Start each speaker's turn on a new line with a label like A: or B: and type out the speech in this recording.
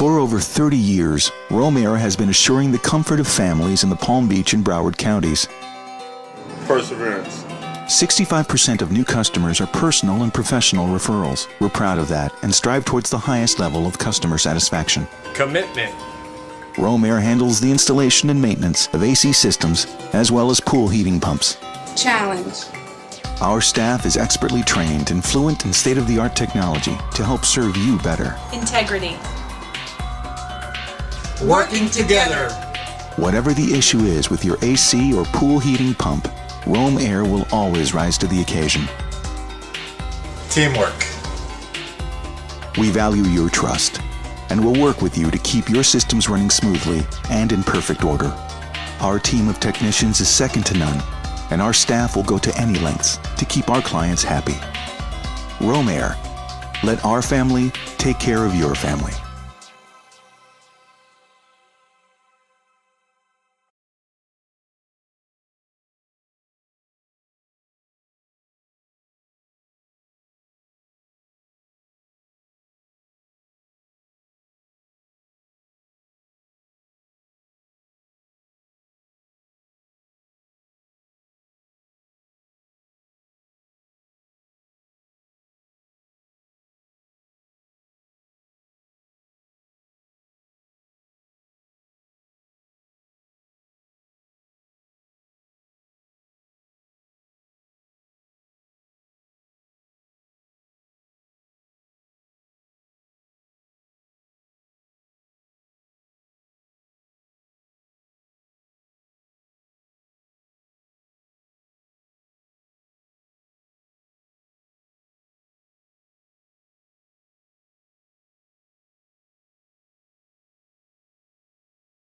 A: For over 30 years, Rome Aire has been assuring the comfort of families in the Palm Beach and Broward counties.
B: Perseverance.
A: 65% of new customers are personal and professional referrals. We're proud of that and strive towards the highest level of customer satisfaction.
C: Commitment.
A: Rome Aire handles the installation and maintenance of AC systems as well as pool heating pumps.
D: Challenge.
A: Our staff is expertly trained and fluent in state-of-the-art technology to help serve you better.
E: Integrity.
C: Working together.
A: Whatever the issue is with your AC or pool heating pump, Rome Aire will always rise to the occasion.
C: Teamwork.
A: We value your trust and will work with you to keep your systems running smoothly and in perfect order. Our team of technicians is second to none, and our staff will go to any lengths to keep our clients happy. Rome Aire. Let our family take care of your family.